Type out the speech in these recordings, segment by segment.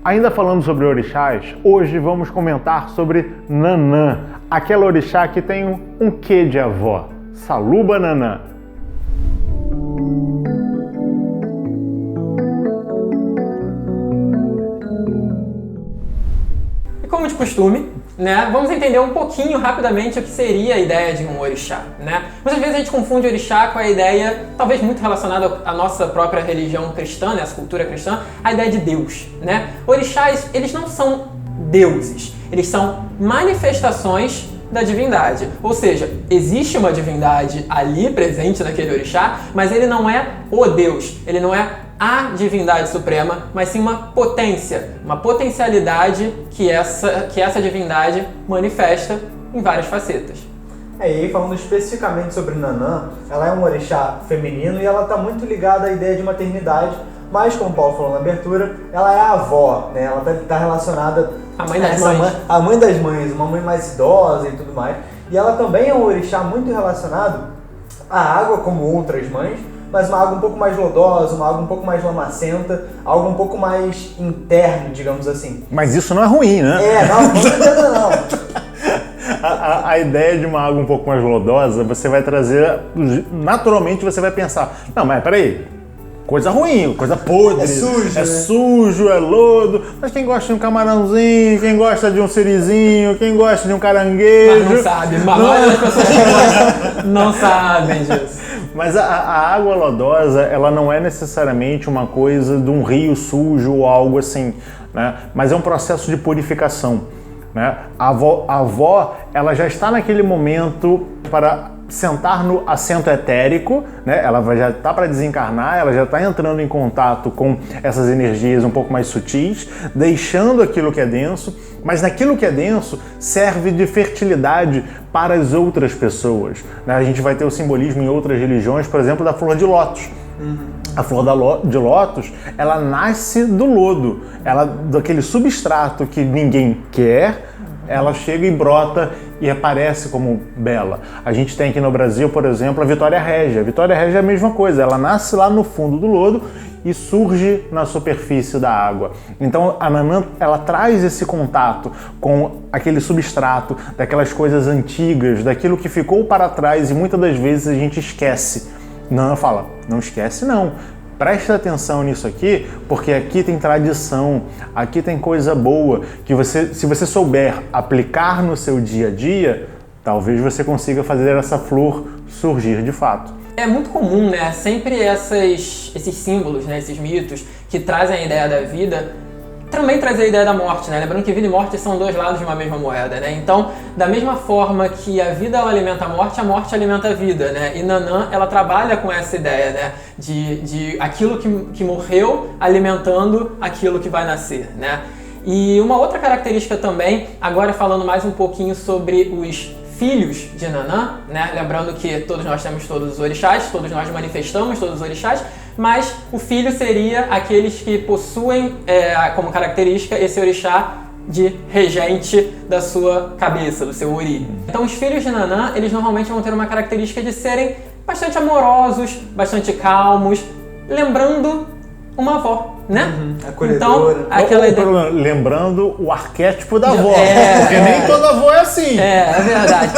Ainda falando sobre orixás, hoje vamos comentar sobre Nanã, aquela orixá que tem um quê de avó, Saluba Nanã. E como de costume, né, vamos entender um pouquinho rapidamente o que seria a ideia de um orixá, né? Muitas vezes a gente confunde orixá com a ideia, talvez muito relacionada à nossa própria religião cristã, né, essa cultura cristã, a ideia de Deus, né? Orixás, eles não são deuses, eles são manifestações da divindade, ou seja, existe uma divindade ali presente naquele orixá, mas ele não é o Deus, ele não é a divindade suprema, mas sim uma potência, uma potencialidade que essa divindade manifesta em várias facetas. E aí, falando especificamente sobre Nanã, ela é um orixá feminino e ela está muito ligada à ideia de maternidade, mas como o Paulo falou na abertura, ela é a avó, né? Ela está relacionada a mãe das mães. A mãe das mães, uma mãe mais idosa e tudo mais. E ela também é um orixá muito relacionado à água, como outras mães, mas uma água um pouco mais lodosa, uma água um pouco mais lamacenta, algo um pouco mais interno, digamos assim. Mas isso não é ruim, né? Não, com certeza não. A ideia de uma água um pouco mais lodosa, você vai trazer, naturalmente você vai pensar, não, mas peraí, coisa ruim, coisa podre, é sujo, é lodo, mas quem gosta de um camarãozinho, quem gosta de um sirizinho, quem gosta de um caranguejo... Mas não sabe, a maioria das pessoas que gostam não sabem disso. Mas a água lodosa, ela não é necessariamente uma coisa de um rio sujo ou algo assim, né? Mas é um processo de purificação, né? A avó, ela já está naquele momento para sentar no assento etérico, né? Ela já está para desencarnar, ela já está entrando em contato com essas energias um pouco mais sutis, deixando aquilo que é denso, mas naquilo que é denso serve de fertilidade para as outras pessoas, né? A gente vai ter o simbolismo em outras religiões, por exemplo, da flor de lótus. A flor de lótus, ela nasce do lodo, daquele substrato que ninguém quer, ela chega e brota e aparece como bela. A gente tem aqui no Brasil, por exemplo, a Vitória Régia. A Vitória Régia é a mesma coisa, ela nasce lá no fundo do lodo e surge na superfície da água. Então a Nanã, ela traz esse contato com aquele substrato, daquelas coisas antigas, daquilo que ficou para trás e muitas das vezes a gente esquece. Nanã fala, não esquece não. Presta atenção nisso aqui, porque aqui tem tradição, aqui tem coisa boa, que se você souber aplicar no seu dia a dia, talvez você consiga fazer essa flor surgir de fato. É muito comum, né? Sempre esses símbolos, né? Esses mitos que trazem a ideia da vida, também trazer a ideia da morte, né? Lembrando que vida e morte são dois lados de uma mesma moeda, né? Então, da mesma forma que a vida ela alimenta a morte alimenta a vida, né? E Nanã, ela trabalha com essa ideia, né? De aquilo que morreu alimentando aquilo que vai nascer, né? E uma outra característica também, agora falando mais um pouquinho sobre os filhos de Nanã, né? Lembrando que todos nós temos todos os orixás, todos nós manifestamos todos os orixás, mas o filho seria aqueles que possuem como característica esse orixá de regente da sua cabeça, do seu ori. Então os filhos de Nanã, eles normalmente vão ter uma característica de serem bastante amorosos, bastante calmos, lembrando uma avó, né? Acolhedora. Então, lembrando o arquétipo da avó, É, porque nem toda avó é assim. É verdade.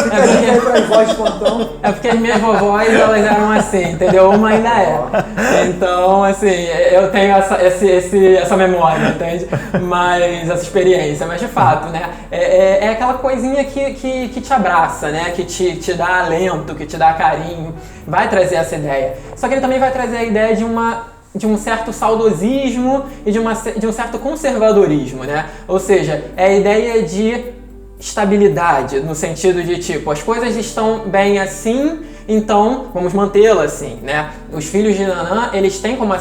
É porque as minhas vovós, elas eram assim, entendeu? Uma ainda é. Então, assim, eu tenho essa memória, entende? Mas, essa experiência, mas de fato, né? É aquela coisinha que te abraça, né? Que te dá alento, que te dá carinho. Vai trazer essa ideia. Só que ele também vai trazer a ideia de um certo saudosismo e de um certo conservadorismo, né? Ou seja, é a ideia de estabilidade, no sentido de tipo, as coisas estão bem assim, então vamos mantê-la assim, né? Os filhos de Nanã, eles têm como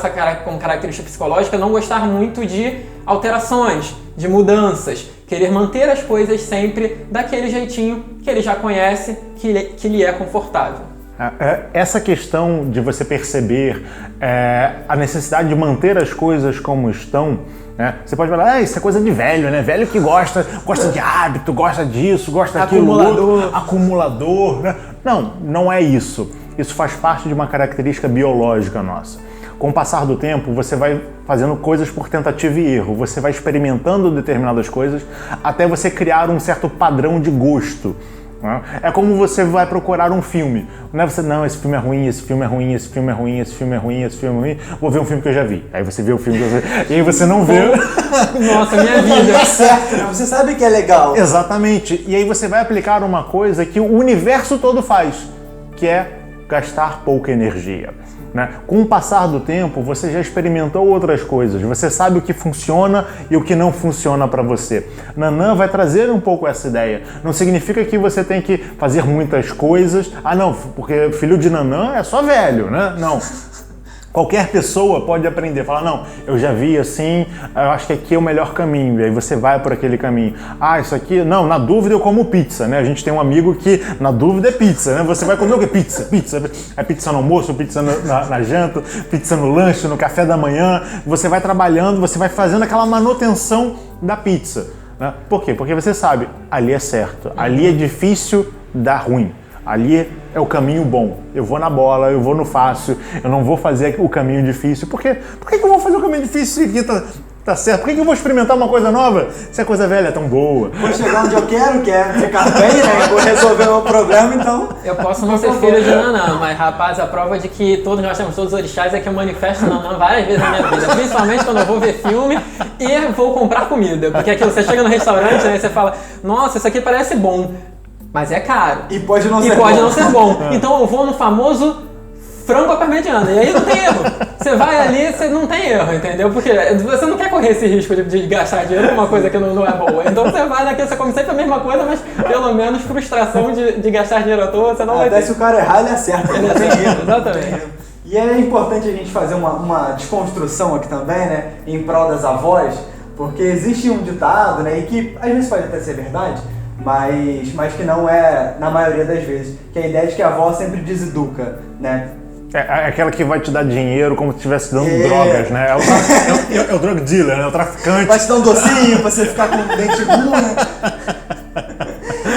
característica psicológica não gostar muito de alterações, de mudanças, querer manter as coisas sempre daquele jeitinho que ele já conhece, que lhe é confortável. Essa questão de você perceber a necessidade de manter as coisas como estão, né? Você pode falar, isso é coisa de velho, né? Velho que gosta de hábito, gosta disso, gosta daquilo, acumulador, né? Não é isso. Isso faz parte de uma característica biológica nossa. Com o passar do tempo, você vai fazendo coisas por tentativa e erro, você vai experimentando determinadas coisas até você criar um certo padrão de gosto. É como você vai procurar um filme. Não é você, não, esse filme é ruim, esse filme é ruim, esse filme é ruim, esse filme é ruim, esse filme é ruim. Vou ver um filme que eu já vi. Aí você vê o filme que eu já vi. E aí você não vê. Nossa, minha vida. Tá certo, né? Você sabe que é legal. Exatamente. E aí você vai aplicar uma coisa que o universo todo faz, que é gastar pouca energia. Né? Com o passar do tempo, você já experimentou outras coisas, você sabe o que funciona e o que não funciona para você. Nanã vai trazer um pouco essa ideia. Não significa que você tem que fazer muitas coisas. Ah, não, porque filho de Nanã é só velho, né? Não. Qualquer pessoa pode aprender, falar, não, eu já vi assim, eu acho que aqui é o melhor caminho, e aí você vai por aquele caminho. Ah, isso aqui, não, na dúvida eu como pizza, né? A gente tem um amigo que na dúvida é pizza, né? Você vai comer o quê? Pizza. É pizza no almoço, pizza na janta, pizza no lanche, no café da manhã. Você vai trabalhando, você vai fazendo aquela manutenção da pizza. Né? Por quê? Porque você sabe, ali é certo, ali é difícil dar ruim. Ali é o caminho bom. Eu vou na bola, eu vou no fácil, eu não vou fazer o caminho difícil. Por que eu vou fazer o caminho difícil se aqui tá certo? Por que eu vou experimentar uma coisa nova se a coisa velha é tão boa? Vou chegar onde eu quero, que é ficar bem, né? Vou resolver o meu problema, então... Eu posso não ser filho de Nanã, mas rapaz, a prova de que todos nós temos todos os orixás é que eu manifesto Nanã várias vezes na minha vida. Principalmente quando eu vou ver filme e vou comprar comida. Porque aquilo, você chega no restaurante, né, e você fala, nossa, isso aqui parece bom. Mas é caro. E pode não ser bom. Então eu vou no famoso frango à parmegiana. E aí não tem erro. Você vai ali, você não tem erro, entendeu? Porque você não quer correr esse risco de gastar dinheiro com uma coisa que não é boa. Então você vai naquilo, você come sempre a mesma coisa, mas pelo menos frustração de gastar dinheiro à toa, você não vai ter. Até se o cara errar, ele acerta. Ele acerta, exatamente. E é importante a gente fazer uma desconstrução aqui também, né? Em prol das avós, porque existe um ditado, né? E que às vezes pode até ser verdade, mas que não é na maioria das vezes, que é a ideia de que a avó sempre deseduca, né? É aquela que vai te dar dinheiro como se estivesse dando drogas, né? É o drug dealer, né? O traficante. Vai te dar um docinho pra você ficar com o dente ruim, né?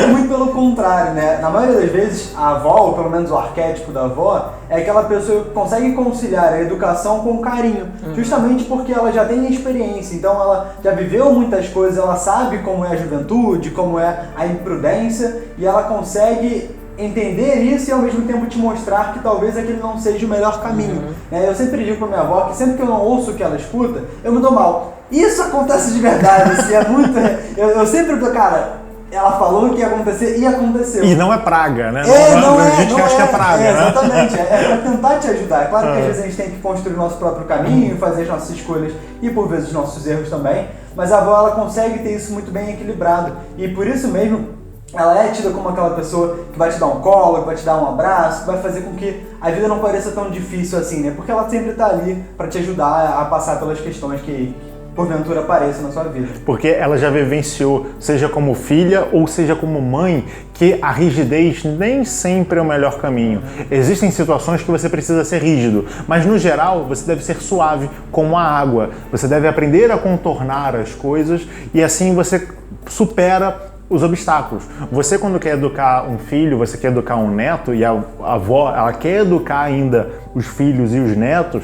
Muito pelo contrário, né? Na maioria das vezes, a avó, ou pelo menos o arquétipo da avó, é aquela pessoa que consegue conciliar a educação com carinho, justamente porque ela já tem experiência, então ela já viveu muitas coisas, ela sabe como é a juventude, como é a imprudência, e ela consegue entender isso e ao mesmo tempo te mostrar que talvez aquele não seja o melhor caminho. Eu sempre digo pra minha avó que sempre que eu não ouço o que ela escuta, eu me dou mal. Isso acontece de verdade, assim, é muito... Eu sempre tô, cara... Ela falou que ia acontecer e aconteceu. E não é praga, né? Não é, a gente acha que é praga, né? Exatamente, é pra tentar te ajudar. É claro que às vezes a gente tem que construir o nosso próprio caminho, fazer as nossas escolhas e por vezes os nossos erros também, mas a avó, ela consegue ter isso muito bem equilibrado. E por isso mesmo, ela é tida como aquela pessoa que vai te dar um colo, que vai te dar um abraço, que vai fazer com que a vida não pareça tão difícil assim, né? Porque ela sempre tá ali pra te ajudar a passar pelas questões que porventura apareçam na sua vida. Porque ela já vivenciou, seja como filha ou seja como mãe, que a rigidez nem sempre é o melhor caminho. Existem situações que você precisa ser rígido, mas no geral você deve ser suave como a água. Você deve aprender a contornar as coisas e assim você supera os obstáculos. Você, quando quer educar um filho, você quer educar um neto, e a avó, ela quer educar ainda os filhos e os netos,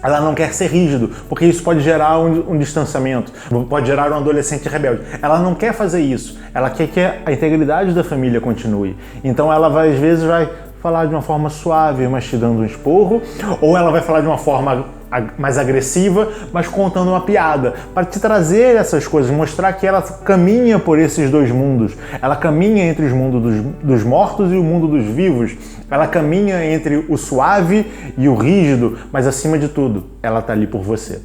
ela não quer ser rígido, porque isso pode gerar um distanciamento, pode gerar um adolescente rebelde. Ela não quer fazer isso, ela quer que a integridade da família continue. Então ela às vezes vai falar de uma forma suave, mas te dando um esporro, ou ela vai falar de uma forma mais agressiva, mas contando uma piada, para te trazer essas coisas, mostrar que ela caminha por esses dois mundos. Ela caminha entre os mundos dos mortos e o mundo dos vivos. Ela caminha entre o suave e o rígido, mas acima de tudo, ela tá ali por você.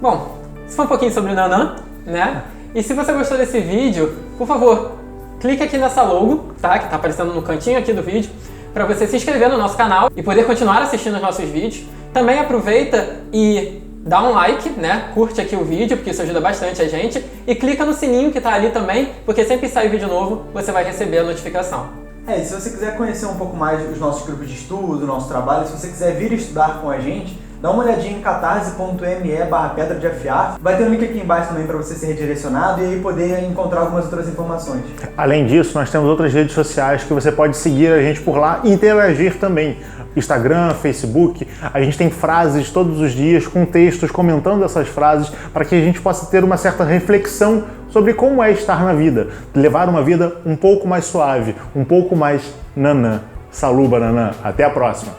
Bom, isso foi um pouquinho sobre o Nanã, né? E se você gostou desse vídeo, por favor, clique aqui nessa logo, tá? Que tá aparecendo no cantinho aqui do vídeo, para você se inscrever no nosso canal e poder continuar assistindo os nossos vídeos. Também aproveita e dá um like, né? Curte aqui o vídeo, porque isso ajuda bastante a gente. E clica no sininho que tá ali também, porque sempre que sair vídeo novo, você vai receber a notificação. E se você quiser conhecer um pouco mais os nossos grupos de estudo, o nosso trabalho, se você quiser vir estudar com a gente dá uma olhadinha em catarse.me/pedra de afiar. Vai ter um link aqui embaixo também para você ser redirecionado e aí poder encontrar algumas outras informações. Além disso, nós temos outras redes sociais que você pode seguir a gente por lá e interagir também. Instagram, Facebook, a gente tem frases todos os dias com textos comentando essas frases para que a gente possa ter uma certa reflexão sobre como é estar na vida, levar uma vida um pouco mais suave, um pouco mais nanã. Saluba, nanã. Até a próxima.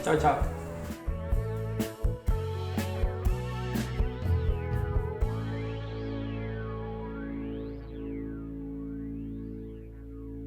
Tchau, tchau.